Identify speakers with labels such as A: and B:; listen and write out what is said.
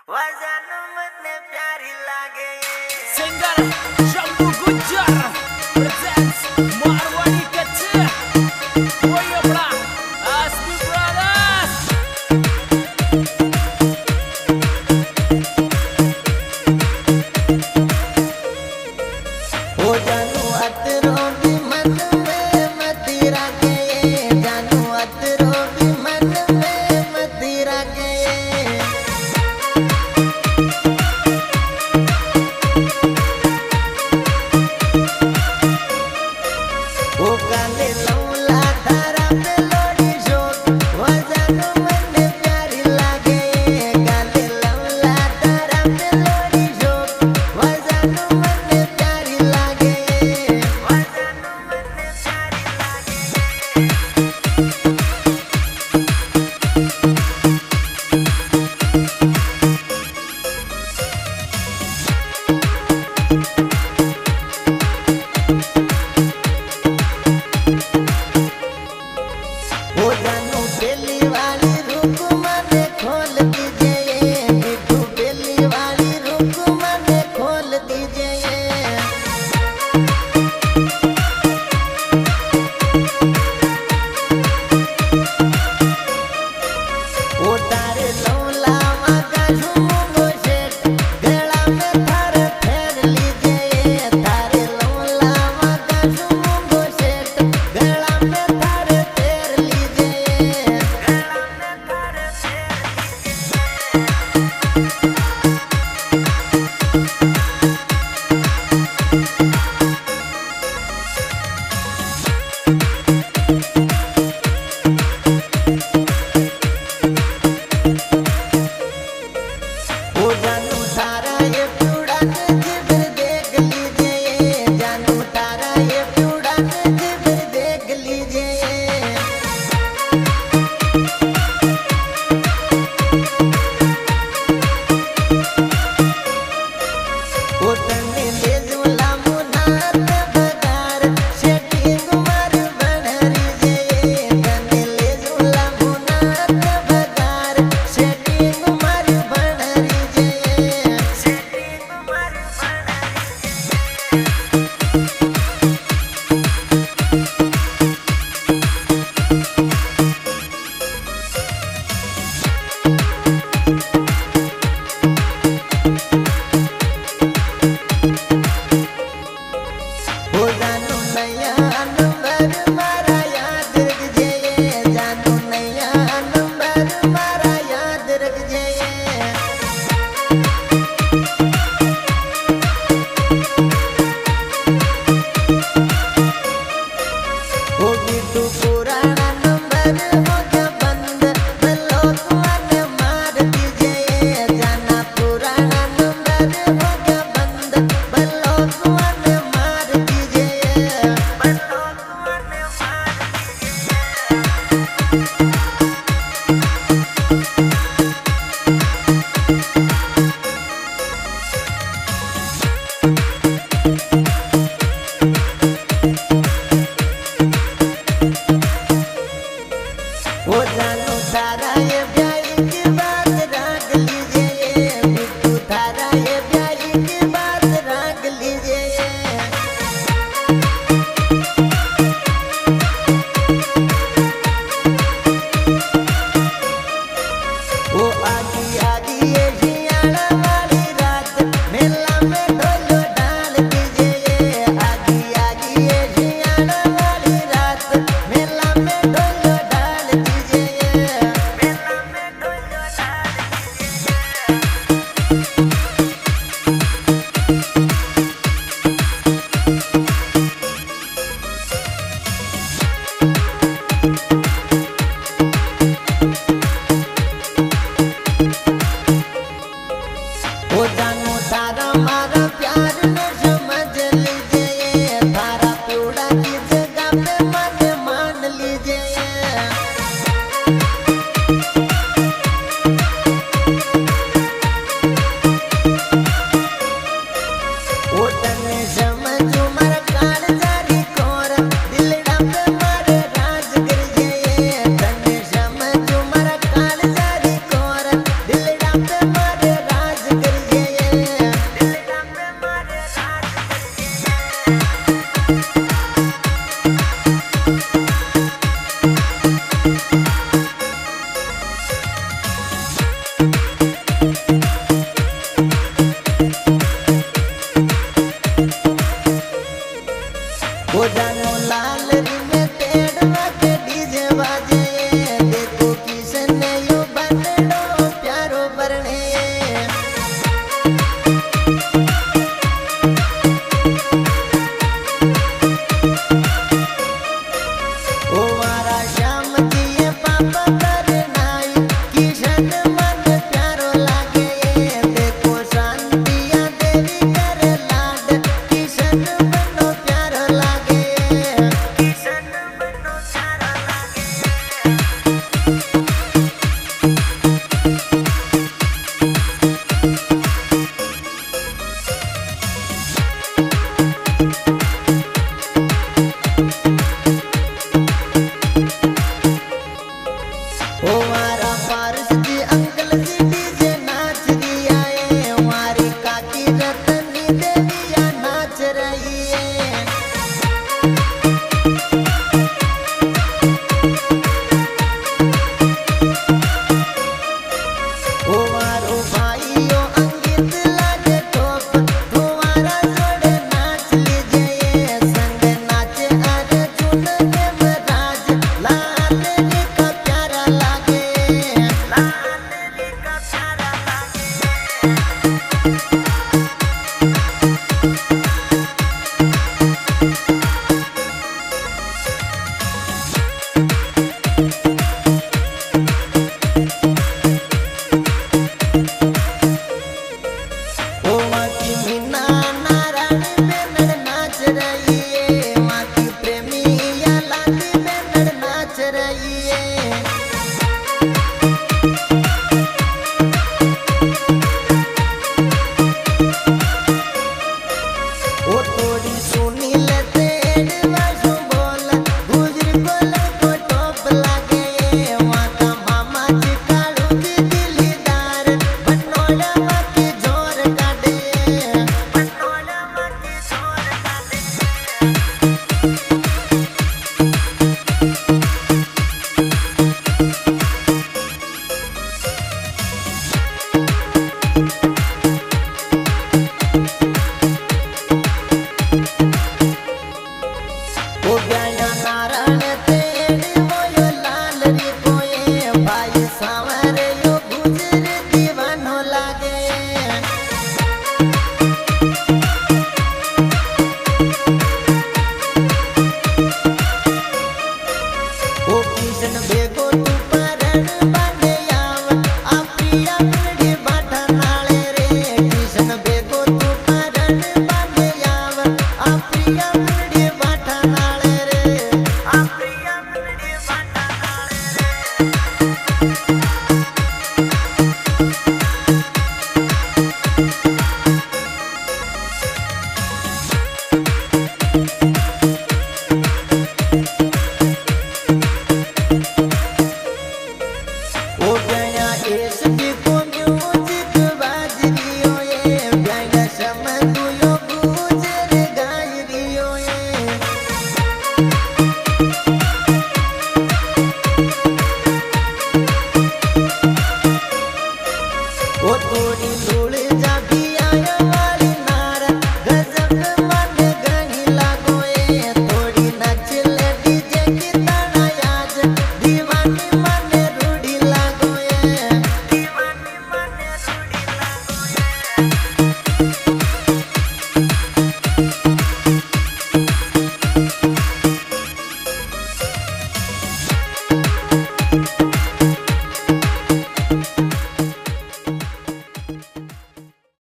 A: वजन मने प्यारी लागे
B: सिंगर शंभू गुज्जर presents मारवाड़ी कच्चे वही अपना आसमी ब्रदर्स।
A: ओ जानू अतरों भी मन में मदिरा गए, जानू अतरों भी मन में मदिरा गए। ओ काले लौला धारा पे लोड़ी शोक, वजन मने प्यारी लागे। काले लौला धारा पे लोड़ी शोक, वजन मने प्यारी लागे। वजन मने प्यारी लागे। ओ जानू बेली वाली रुक मने खोल दीजिए, मिठू बेली वाली रुक मने खोल दीजिए। ओ तारे लौला माका झूमो सेठ, गला में थार फेर लीजिए। तारे लौला माका झूमो सेठ, गला में थार फेर लीजिए। गला में थार फेर ओ जानू तारा ये प्यूड़न जिब्र देख लीजिए, जानू तारा ये प्यूड़न जिब्र देख लीजिए। ओ तन्ने ले जुला मुनात बगार, सेटिंग मार बनहरी जे। तन्ने ले जुला मुनात बगार, सेटिंग मार बनहरी जे। सेटिंग मार बनहरी ओ जानू नया नंबर मारा याद रख जाइए, जानू नया नंबर मारा याद रख जाइए। ओ बिट्टू पुराना नंबर हो गया बंद, ब्लॉक वाले मार दीजिए। जाना पुराना नंबर हो गया बंद, ब्लॉक वाले मार दीजिए। ब्लॉक वाले मार दीजिए। ओ जानू तारा ये प्यारी की बात राख लीजिए, बिट्टू तारा ये प्यारी की बात राख लीजिए। ओ आगी आगी ये जियाड़ा वाली रात, मेला में ढोल डाल दीजिए। आगी आगी ये जियाड़ा वाली रात, मेला में ढोल डाल दीजिए। मेला में ढोल डाल दीजिए। ओ